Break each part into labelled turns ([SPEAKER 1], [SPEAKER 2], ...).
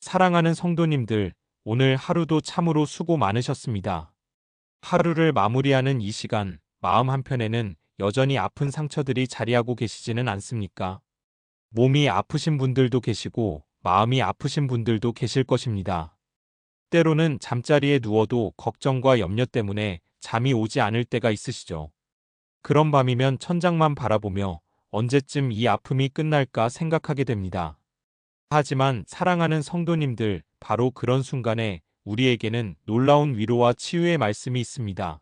[SPEAKER 1] 사랑하는 성도님들, 오늘 하루도 참으로 수고 많으셨습니다. 하루를 마무리하는 이 시간, 마음 한편에는 여전히 아픈 상처들이 자리하고 계시지는 않습니까? 몸이 아프신 분들도 계시고, 마음이 아프신 분들도 계실 것입니다. 때로는 잠자리에 누워도 걱정과 염려 때문에 잠이 오지 않을 때가 있으시죠. 그런 밤이면 천장만 바라보며 언제쯤 이 아픔이 끝날까 생각하게 됩니다. 하지만 사랑하는 성도님들, 바로 그런 순간에 우리에게는 놀라운 위로와 치유의 말씀이 있습니다.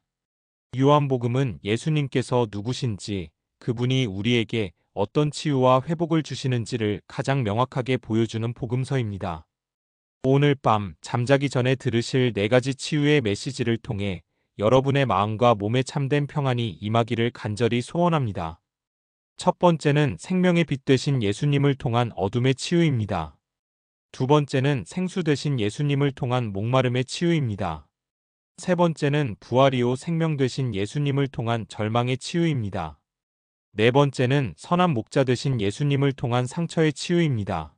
[SPEAKER 1] 요한복음은 예수님께서 누구신지, 그분이 우리에게 어떤 치유와 회복을 주시는지를 가장 명확하게 보여주는 복음서입니다. 오늘 밤 잠자기 전에 들으실 4가지 치유의 메시지를 통해 여러분의 마음과 몸에 참된 평안이 임하기를 간절히 소원합니다. 첫 번째는 생명의 빛 되신 예수님을 통한 어둠의 치유입니다. 두 번째는 생수 되신 예수님을 통한 목마름의 치유입니다. 세 번째는 부활이요 생명 되신 예수님을 통한 절망의 치유입니다. 네 번째는 선한 목자 되신 예수님을 통한 상처의 치유입니다.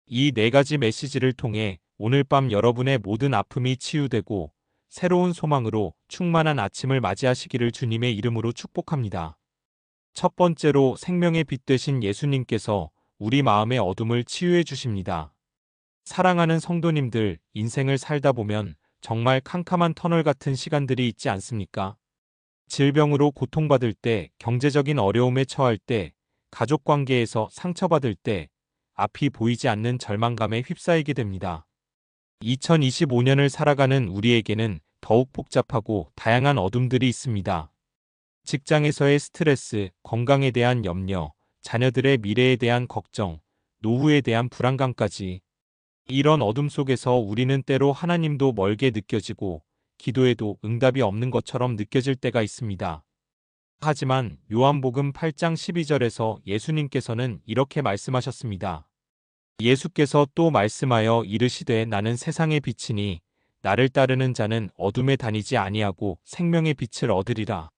[SPEAKER 1] 이 4가지 메시지를 통해 오늘 밤 여러분의 모든 아픔이 치유되고 새로운 소망으로 충만한 아침을 맞이하시기를 주님의 이름으로 축복합니다. 첫 번째로 생명의 빛 되신 예수님께서 우리 마음의 어둠을 치유해 주십니다. 사랑하는 성도님들, 인생을 살다 보면 정말 캄캄한 터널 같은 시간들이 있지 않습니까? 질병으로 고통받을 때, 경제적인 어려움에 처할 때, 가족 관계에서 상처받을 때, 앞이 보이지 않는 절망감에 휩싸이게 됩니다. 2025년을 살아가는 우리에게는 더욱 복잡하고 다양한 어둠들이 있습니다. 직장에서의 스트레스, 건강에 대한 염려, 자녀들의 미래에 대한 걱정, 노후에 대한 불안감까지. 이런 어둠 속에서 우리는 때로 하나님도 멀게 느껴지고 기도해도 응답이 없는 것처럼 느껴질 때가 있습니다. 하지만 요한복음 8장 12절에서 예수님께서는 이렇게 말씀하셨습니다. 예수께서 또 말씀하여 이르시되 나는 세상의 빛이니 나를 따르는 자는 어둠에 다니지 아니하고 생명의 빛을 얻으리라.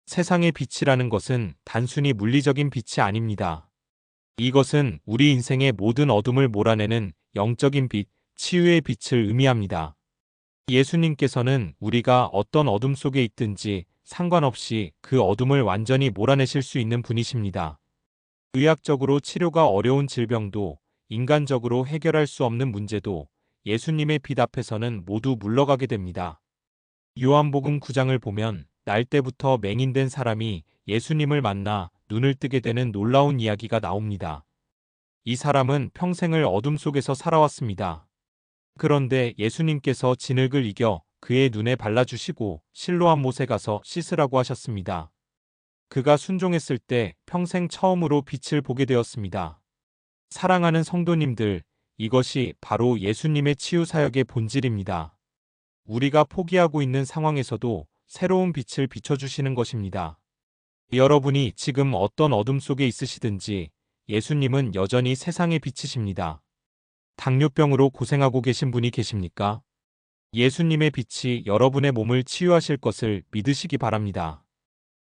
[SPEAKER 1] 세상의 빛이라는 것은 단순히 물리적인 빛이 아닙니다. 이것은 우리 인생의 모든 어둠을 몰아내는 영적인 빛, 치유의 빛을 의미합니다. 예수님께서는 우리가 어떤 어둠 속에 있든지 상관없이 그 어둠을 완전히 몰아내실 수 있는 분이십니다. 의학적으로 치료가 어려운 질병도, 인간적으로 해결할 수 없는 문제도 예수님의 빛 앞에서는 모두 물러가게 됩니다. 요한복음 9장을 보면 날 때부터 맹인된 사람이 예수님을 만나 눈을 뜨게 되는 놀라운 이야기가 나옵니다. 이 사람은 평생을 어둠 속에서 살아왔습니다. 그런데 예수님께서 진흙을 이겨 그의 눈에 발라주시고 실로암 못에 가서 씻으라고 하셨습니다. 그가 순종했을 때 평생 처음으로 빛을 보게 되었습니다. 사랑하는 성도님들, 이것이 바로 예수님의 치유 사역의 본질입니다. 우리가 포기하고 있는 상황에서도 새로운 빛을 비춰주시는 것입니다. 여러분이 지금 어떤 어둠 속에 있으시든지 예수님은 여전히 세상의 빛이십니다. 당뇨병으로 고생하고 계신 분이 계십니까? 예수님의 빛이 여러분의 몸을 치유하실 것을 믿으시기 바랍니다.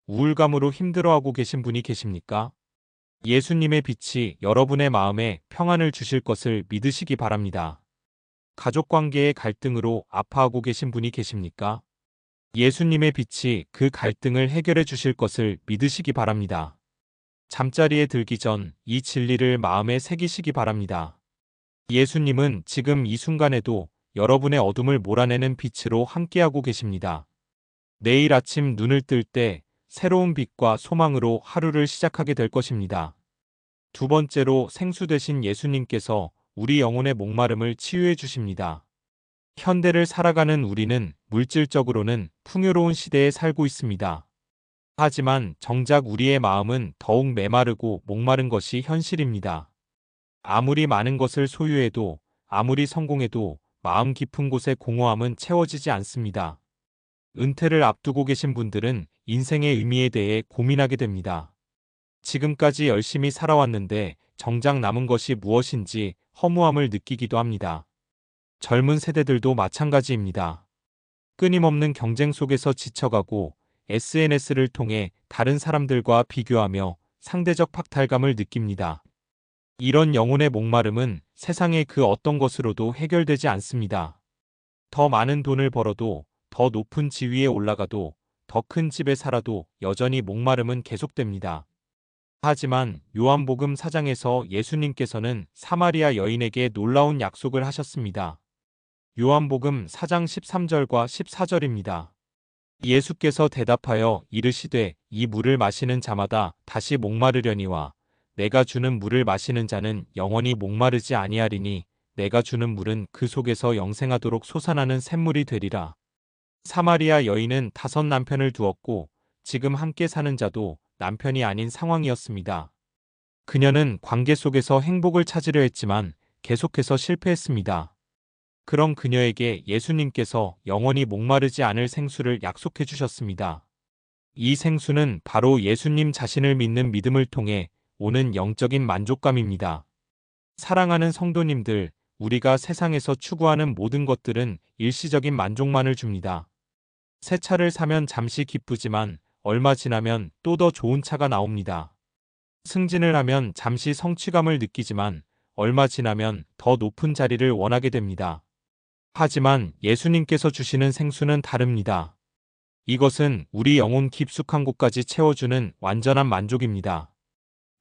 [SPEAKER 1] 우울감으로 힘들어하고 계신 분이 계십니까? 예수님의 빛이 여러분의 마음에 평안을 주실 것을 믿으시기 바랍니다. 가족관계의 갈등으로 아파하고 계신 분이 계십니까? 예수님의 빛이 그 갈등을 해결해 주실 것을 믿으시기 바랍니다. 잠자리에 들기 전 이 진리를 마음에 새기시기 바랍니다. 예수님은 지금 이 순간에도 여러분의 어둠을 몰아내는 빛으로 함께하고 계십니다. 내일 아침 눈을 뜰 때 새로운 빛과 소망으로 하루를 시작하게 될 것입니다. 두 번째로 생수 되신 예수님께서 우리 영혼의 목마름을 치유해 주십니다. 현대를 살아가는 우리는 물질적으로는 풍요로운 시대에 살고 있습니다. 하지만 정작 우리의 마음은 더욱 메마르고 목마른 것이 현실입니다. 아무리 많은 것을 소유해도, 아무리 성공해도 마음 깊은 곳의 공허함은 채워지지 않습니다. 은퇴를 앞두고 계신 분들은 인생의 의미에 대해 고민하게 됩니다. 지금까지 열심히 살아왔는데 정작 남은 것이 무엇인지 허무함을 느끼기도 합니다. 젊은 세대들도 마찬가지입니다. 끊임없는 경쟁 속에서 지쳐가고 SNS를 통해 다른 사람들과 비교하며 상대적 박탈감을 느낍니다. 이런 영혼의 목마름은 세상의 그 어떤 것으로도 해결되지 않습니다. 더 많은 돈을 벌어도, 더 높은 지위에 올라가도, 더 큰 집에 살아도 여전히 목마름은 계속됩니다. 하지만 요한복음 4장에서 예수님께서는 사마리아 여인에게 놀라운 약속을 하셨습니다. 요한복음 4장 13절과 14절입니다. 예수께서 대답하여 이르시되 이 물을 마시는 자마다 다시 목마르려니와 내가 주는 물을 마시는 자는 영원히 목마르지 아니하리니 내가 주는 물은 그 속에서 영생하도록 솟아나는 샘물이 되리라. 사마리아 여인은 5 남편을 두었고 지금 함께 사는 자도 남편이 아닌 상황이었습니다. 그녀는 관계 속에서 행복을 찾으려 했지만 계속해서 실패했습니다. 그런 그녀에게 예수님께서 영원히 목마르지 않을 생수를 약속해 주셨습니다. 이 생수는 바로 예수님 자신을 믿는 믿음을 통해 오는 영적인 만족감입니다. 사랑하는 성도님들, 우리가 세상에서 추구하는 모든 것들은 일시적인 만족만을 줍니다. 새 차를 사면 잠시 기쁘지만 얼마 지나면 또 더 좋은 차가 나옵니다. 승진을 하면 잠시 성취감을 느끼지만 얼마 지나면 더 높은 자리를 원하게 됩니다. 하지만 예수님께서 주시는 생수는 다릅니다. 이것은 우리 영혼 깊숙한 곳까지 채워주는 완전한 만족입니다.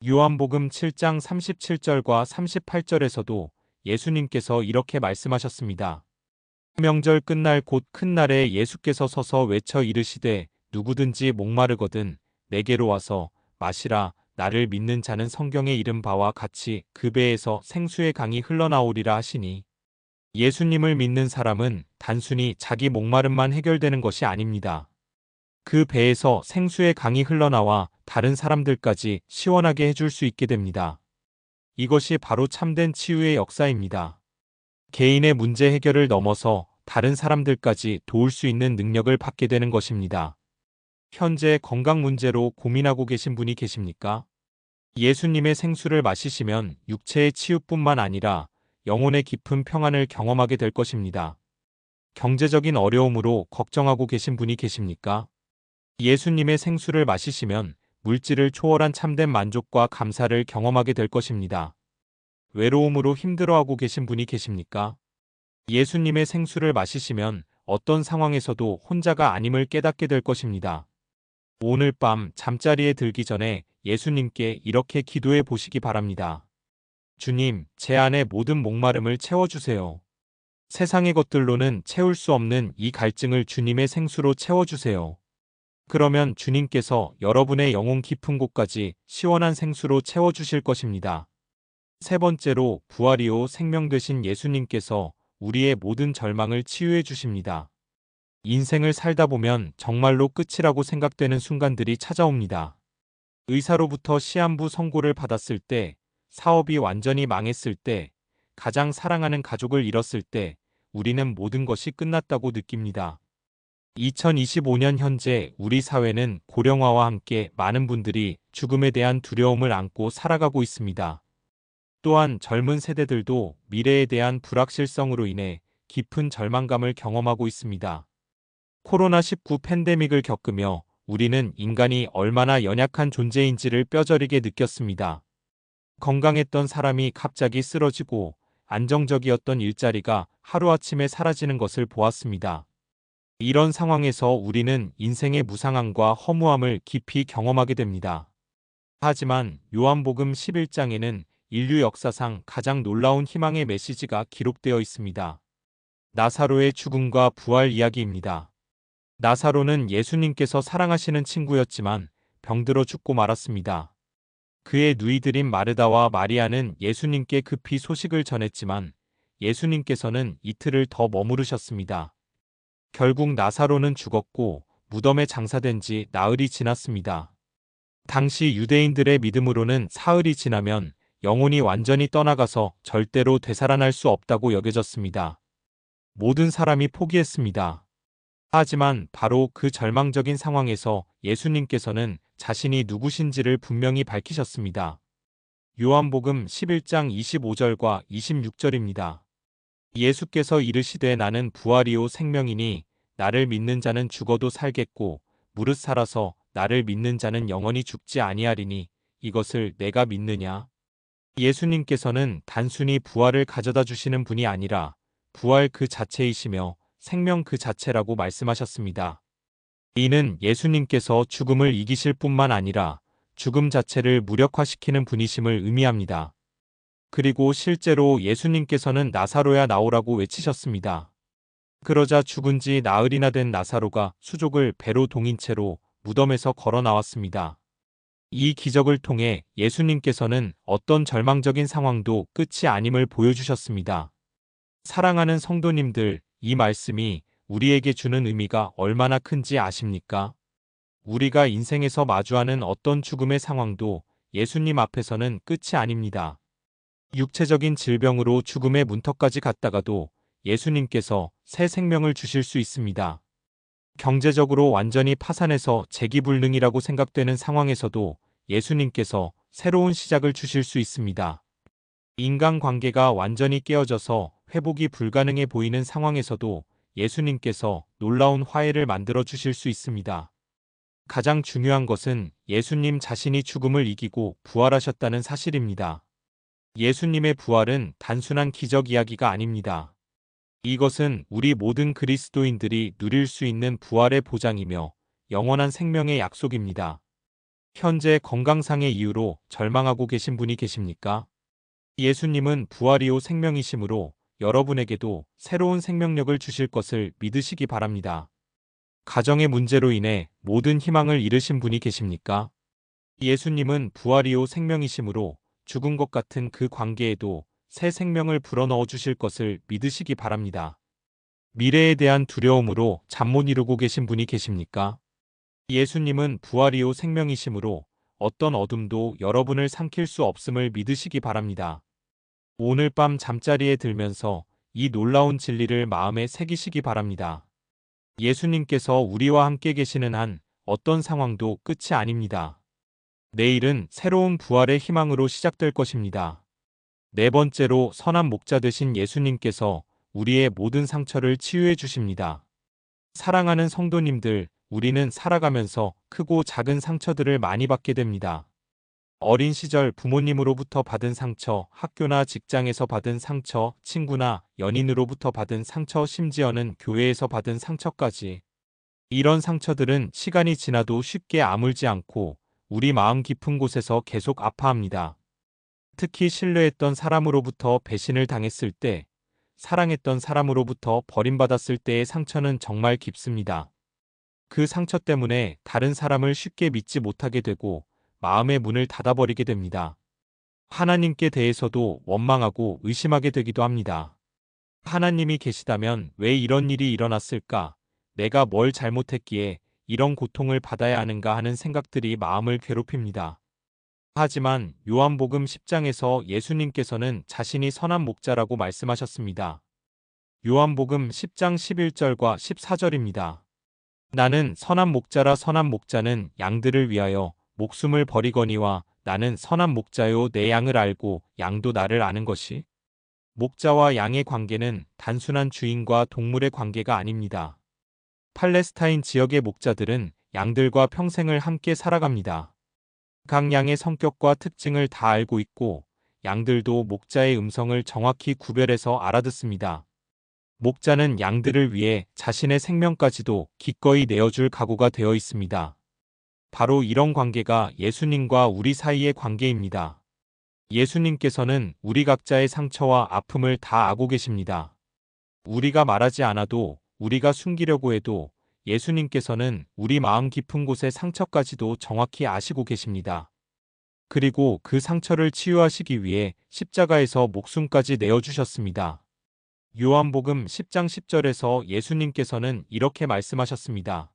[SPEAKER 1] 요한복음 7장 37절과 38절에서도 예수님께서 이렇게 말씀하셨습니다. 명절 끝날 곧 큰 날에 예수께서 서서 외쳐 이르시되 누구든지 목마르거든 내게로 와서 마시라. 나를 믿는 자는 성경에 이른 바와 같이 그 배에서 생수의 강이 흘러나오리라 하시니 예수님을 믿는 사람은 단순히 자기 목마름만 해결되는 것이 아닙니다. 그 배에서 생수의 강이 흘러나와 다른 사람들까지 시원하게 해줄 수 있게 됩니다. 이것이 바로 참된 치유의 역사입니다. 개인의 문제 해결을 넘어서 다른 사람들까지 도울 수 있는 능력을 받게 되는 것입니다. 현재 건강 문제로 고민하고 계신 분이 계십니까? 예수님의 생수를 마시시면 육체의 치유뿐만 아니라 영혼의 깊은 평안을 경험하게 될 것입니다. 경제적인 어려움으로 걱정하고 계신 분이 계십니까? 예수님의 생수를 마시시면 물질을 초월한 참된 만족과 감사를 경험하게 될 것입니다. 외로움으로 힘들어하고 계신 분이 계십니까? 예수님의 생수를 마시시면 어떤 상황에서도 혼자가 아님을 깨닫게 될 것입니다. 오늘 밤 잠자리에 들기 전에 예수님께 이렇게 기도해 보시기 바랍니다. 주님, 제 안의 모든 목마름을 채워주세요. 세상의 것들로는 채울 수 없는 이 갈증을 주님의 생수로 채워주세요. 그러면 주님께서 여러분의 영혼 깊은 곳까지 시원한 생수로 채워주실 것입니다. 세 번째로 부활이요 생명 되신 예수님께서 우리의 모든 절망을 치유해 주십니다. 인생을 살다 보면 정말로 끝이라고 생각되는 순간들이 찾아옵니다. 의사로부터 시한부 선고를 받았을 때, 사업이 완전히 망했을 때, 가장 사랑하는 가족을 잃었을 때, 우리는 모든 것이 끝났다고 느낍니다. 2025년 현재 우리 사회는 고령화와 함께 많은 분들이 죽음에 대한 두려움을 안고 살아가고 있습니다. 또한 젊은 세대들도 미래에 대한 불확실성으로 인해 깊은 절망감을 경험하고 있습니다. 코로나19 팬데믹을 겪으며 우리는 인간이 얼마나 연약한 존재인지를 뼈저리게 느꼈습니다. 건강했던 사람이 갑자기 쓰러지고 안정적이었던 일자리가 하루아침에 사라지는 것을 보았습니다. 이런 상황에서 우리는 인생의 무상함과 허무함을 깊이 경험하게 됩니다. 하지만 요한복음 11장에는 인류 역사상 가장 놀라운 희망의 메시지가 기록되어 있습니다. 나사로의 죽음과 부활 이야기입니다. 나사로는 예수님께서 사랑하시는 친구였지만 병들어 죽고 말았습니다. 그의 누이들인 마르다와 마리아는 예수님께 급히 소식을 전했지만 예수님께서는 이틀을 더 머무르셨습니다. 결국 나사로는 죽었고 무덤에 장사된 지 나흘이 지났습니다. 당시 유대인들의 믿음으로는 사흘이 지나면 영혼이 완전히 떠나가서 절대로 되살아날 수 없다고 여겨졌습니다. 모든 사람이 포기했습니다. 하지만 바로 그 절망적인 상황에서 예수님께서는 자신이 누구신지를 분명히 밝히셨습니다. 요한복음 11장 25절과 26절입니다. 예수께서 이르시되 나는 부활이요 생명이니 나를 믿는 자는 죽어도 살겠고 무릇 살아서 나를 믿는 자는 영원히 죽지 아니하리니 이것을 내가 믿느냐? 예수님께서는 단순히 부활을 가져다 주시는 분이 아니라 부활 그 자체이시며 생명 그 자체라고 말씀하셨습니다. 이는 예수님께서 죽음을 이기실 뿐만 아니라 죽음 자체를 무력화시키는 분이심을 의미합니다. 그리고 실제로 예수님께서는 나사로야 나오라고 외치셨습니다. 그러자 죽은 지 나흘이나 된 나사로가 수족을 배로 동인 채로 무덤에서 걸어 나왔습니다. 이 기적을 통해 예수님께서는 어떤 절망적인 상황도 끝이 아님을 보여주셨습니다. 사랑하는 성도님들, 이 말씀이 우리에게 주는 의미가 얼마나 큰지 아십니까? 우리가 인생에서 마주하는 어떤 죽음의 상황도 예수님 앞에서는 끝이 아닙니다. 육체적인 질병으로 죽음의 문턱까지 갔다가도 예수님께서 새 생명을 주실 수 있습니다. 경제적으로 완전히 파산해서 재기불능이라고 생각되는 상황에서도 예수님께서 새로운 시작을 주실 수 있습니다. 인간관계가 완전히 깨어져서 회복이 불가능해 보이는 상황에서도 예수님께서 놀라운 화해를 만들어 주실 수 있습니다. 가장 중요한 것은 예수님 자신이 죽음을 이기고 부활하셨다는 사실입니다. 예수님의 부활은 단순한 기적 이야기가 아닙니다. 이것은 우리 모든 그리스도인들이 누릴 수 있는 부활의 보장이며 영원한 생명의 약속입니다. 현재 건강상의 이유로 절망하고 계신 분이 계십니까? 예수님은 부활이요 생명이시므로 여러분에게도 새로운 생명력을 주실 것을 믿으시기 바랍니다. 가정의 문제로 인해 모든 희망을 잃으신 분이 계십니까? 예수님은 부활이요 생명이시므로 죽은 것 같은 그 관계에도 새 생명을 불어넣어 주실 것을 믿으시기 바랍니다. 미래에 대한 두려움으로 잠 못 이루고 계신 분이 계십니까? 예수님은 부활이요 생명이시므로 어떤 어둠도 여러분을 삼킬 수 없음을 믿으시기 바랍니다. 오늘 밤 잠자리에 들면서 이 놀라운 진리를 마음에 새기시기 바랍니다. 예수님께서 우리와 함께 계시는 한 어떤 상황도 끝이 아닙니다. 내일은 새로운 부활의 희망으로 시작될 것입니다. 네 번째로 선한 목자 되신 예수님께서 우리의 모든 상처를 치유해 주십니다. 사랑하는 성도님들, 우리는 살아가면서 크고 작은 상처들을 많이 받게 됩니다. 어린 시절 부모님으로부터 받은 상처, 학교나 직장에서 받은 상처, 친구나 연인으로부터 받은 상처, 심지어는 교회에서 받은 상처까지. 이런 상처들은 시간이 지나도 쉽게 아물지 않고 우리 마음 깊은 곳에서 계속 아파합니다. 특히 신뢰했던 사람으로부터 배신을 당했을 때, 사랑했던 사람으로부터 버림받았을 때의 상처는 정말 깊습니다. 그 상처 때문에 다른 사람을 쉽게 믿지 못하게 되고 마음의 문을 닫아버리게 됩니다. 하나님께 대해서도 원망하고 의심하게 되기도 합니다. 하나님이 계시다면 왜 이런 일이 일어났을까? 내가 뭘 잘못했기에 이런 고통을 받아야 하는가 하는 생각들이 마음을 괴롭힙니다. 하지만 요한복음 10장에서 예수님께서는 자신이 선한 목자라고 말씀하셨습니다. 요한복음 10장 11절과 14절입니다. 나는 선한 목자라 선한 목자는 양들을 위하여 목숨을 버리거니와 나는 선한 목자요 내 양을 알고 양도 나를 아는 것이. 목자와 양의 관계는 단순한 주인과 동물의 관계가 아닙니다. 팔레스타인 지역의 목자들은 양들과 평생을 함께 살아갑니다. 각 양의 성격과 특징을 다 알고 있고 양들도 목자의 음성을 정확히 구별해서 알아듣습니다. 목자는 양들을 위해 자신의 생명까지도 기꺼이 내어줄 각오가 되어 있습니다. 바로 이런 관계가 예수님과 우리 사이의 관계입니다. 예수님께서는 우리 각자의 상처와 아픔을 다 알고 계십니다. 우리가 말하지 않아도, 우리가 숨기려고 해도 예수님께서는 우리 마음 깊은 곳의 상처까지도 정확히 아시고 계십니다. 그리고 그 상처를 치유하시기 위해 십자가에서 목숨까지 내어주셨습니다. 요한복음 10장 10절에서 예수님께서는 이렇게 말씀하셨습니다.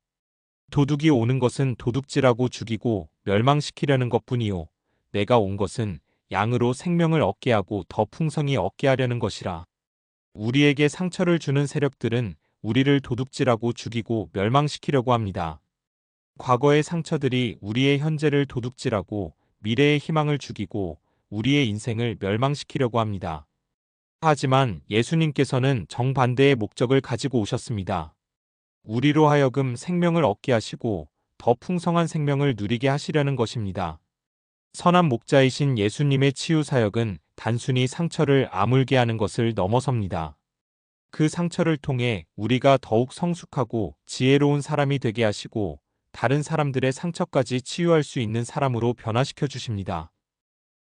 [SPEAKER 1] 도둑이 오는 것은 도둑질하고 죽이고 멸망시키려는 것뿐이요. 내가 온 것은 양으로 생명을 얻게 하고 더 풍성히 얻게 하려는 것이라. 우리에게 상처를 주는 세력들은 우리를 도둑질하고 죽이고 멸망시키려고 합니다. 과거의 상처들이 우리의 현재를 도둑질하고 미래의 희망을 죽이고 우리의 인생을 멸망시키려고 합니다. 하지만 예수님께서는 정반대의 목적을 가지고 오셨습니다. 우리로 하여금 생명을 얻게 하시고 더 풍성한 생명을 누리게 하시려는 것입니다. 선한 목자이신 예수님의 치유 사역은 단순히 상처를 아물게 하는 것을 넘어섭니다. 그 상처를 통해 우리가 더욱 성숙하고 지혜로운 사람이 되게 하시고 다른 사람들의 상처까지 치유할 수 있는 사람으로 변화시켜 주십니다.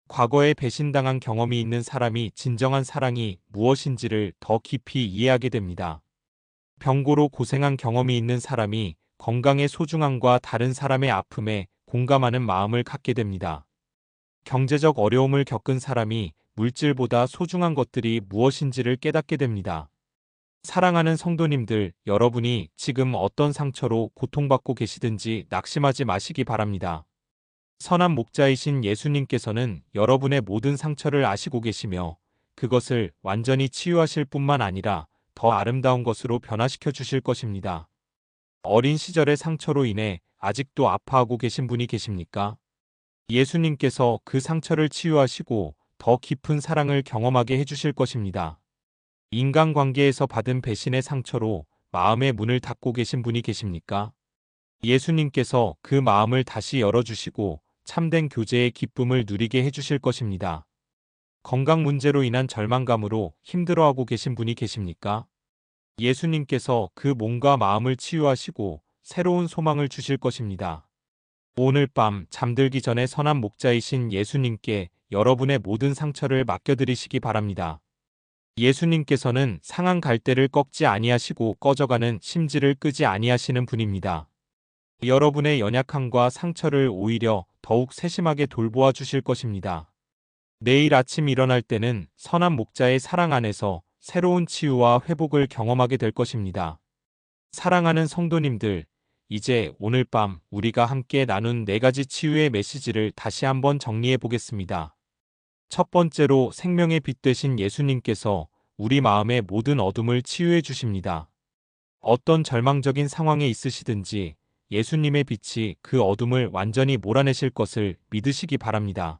[SPEAKER 1] 과거에 배신당한 경험이 있는 사람이 진정한 사랑이 무엇인지를 더 깊이 이해하게 됩니다. 병고로 고생한 경험이 있는 사람이 건강의 소중함과 다른 사람의 아픔에 공감하는 마음을 갖게 됩니다. 경제적 어려움을 겪은 사람이 물질보다 소중한 것들이 무엇인지를 깨닫게 됩니다. 사랑하는 성도님들, 여러분이 지금 어떤 상처로 고통받고 계시든지 낙심하지 마시기 바랍니다. 선한 목자이신 예수님께서는 여러분의 모든 상처를 아시고 계시며 그것을 완전히 치유하실 뿐만 아니라 더 아름다운 것으로 변화시켜 주실 것입니다. 어린 시절의 상처로 인해 아직도 아파하고 계신 분이 계십니까? 예수님께서 그 상처를 치유하시고 더 깊은 사랑을 경험하게 해주실 것입니다. 인간관계에서 받은 배신의 상처로 마음의 문을 닫고 계신 분이 계십니까? 예수님께서 그 마음을 다시 열어주시고 참된 교제의 기쁨을 누리게 해주실 것입니다. 건강 문제로 인한 절망감으로 힘들어하고 계신 분이 계십니까? 예수님께서 그 몸과 마음을 치유하시고 새로운 소망을 주실 것입니다. 오늘 밤 잠들기 전에 선한 목자이신 예수님께 여러분의 모든 상처를 맡겨드리시기 바랍니다. 예수님께서는 상한 갈대를 꺾지 아니하시고 꺼져가는 심지를 끄지 아니하시는 분입니다. 여러분의 연약함과 상처를 오히려 더욱 세심하게 돌보아 주실 것입니다. 내일 아침 일어날 때는 선한 목자의 사랑 안에서 새로운 치유와 회복을 경험하게 될 것입니다. 사랑하는 성도님들, 이제 오늘 밤 우리가 함께 나눈 4가지 치유의 메시지를 다시 한번 정리해 보겠습니다. 첫 번째로 생명의 빛 되신 예수님께서 우리 마음의 모든 어둠을 치유해 주십니다. 어떤 절망적인 상황에 있으시든지 예수님의 빛이 그 어둠을 완전히 몰아내실 것을 믿으시기 바랍니다.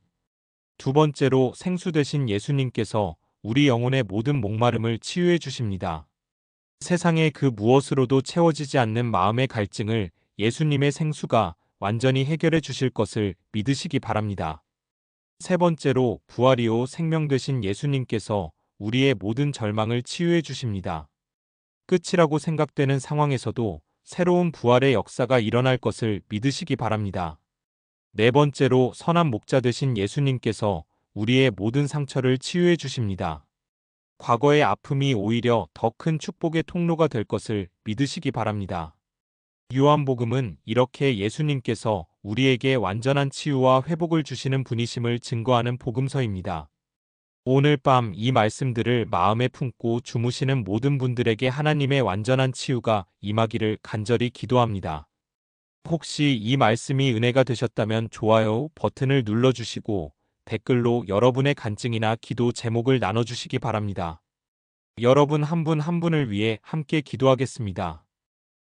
[SPEAKER 1] 두 번째로 생수 되신 예수님께서 우리 영혼의 모든 목마름을 치유해 주십니다. 세상의 그 무엇으로도 채워지지 않는 마음의 갈증을 예수님의 생수가 완전히 해결해 주실 것을 믿으시기 바랍니다. 세 번째로 부활이요 생명 되신 예수님께서 우리의 모든 절망을 치유해 주십니다. 끝이라고 생각되는 상황에서도 새로운 부활의 역사가 일어날 것을 믿으시기 바랍니다. 네 번째로 선한 목자 되신 예수님께서 우리의 모든 상처를 치유해 주십니다. 과거의 아픔이 오히려 더 큰 축복의 통로가 될 것을 믿으시기 바랍니다. 요한복음은 이렇게 예수님께서 우리에게 완전한 치유와 회복을 주시는 분이심을 증거하는 복음서입니다. 오늘 밤 이 말씀들을 마음에 품고 주무시는 모든 분들에게 하나님의 완전한 치유가 임하기를 간절히 기도합니다. 혹시 이 말씀이 은혜가 되셨다면 좋아요 버튼을 눌러주시고 댓글로 여러분의 간증이나 기도 제목을 나눠주시기 바랍니다. 여러분 한 분 한 분을 위해 함께 기도하겠습니다.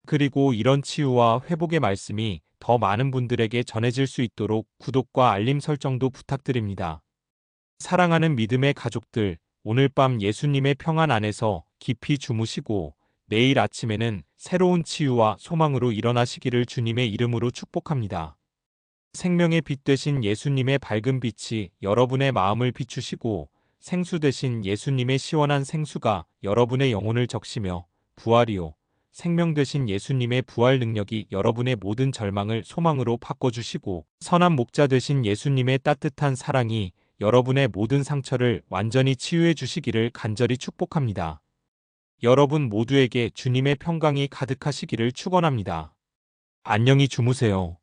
[SPEAKER 1] 그리고 이런 치유와 회복의 말씀이 더 많은 분들에게 전해질 수 있도록 구독과 알림 설정도 부탁드립니다. 사랑하는 믿음의 가족들, 오늘 밤 예수님의 평안 안에서 깊이 주무시고 내일 아침에는 새로운 치유와 소망으로 일어나시기를 주님의 이름으로 축복합니다. 생명의 빛 되신 예수님의 밝은 빛이 여러분의 마음을 비추시고 생수 되신 예수님의 시원한 생수가 여러분의 영혼을 적시며 부활이요 생명 되신 예수님의 부활 능력이 여러분의 모든 절망을 소망으로 바꿔주시고 선한 목자 되신 예수님의 따뜻한 사랑이 여러분의 모든 상처를 완전히 치유해 주시기를 간절히 축복합니다. 여러분 모두에게 주님의 평강이 가득하시기를 축원합니다. 안녕히 주무세요.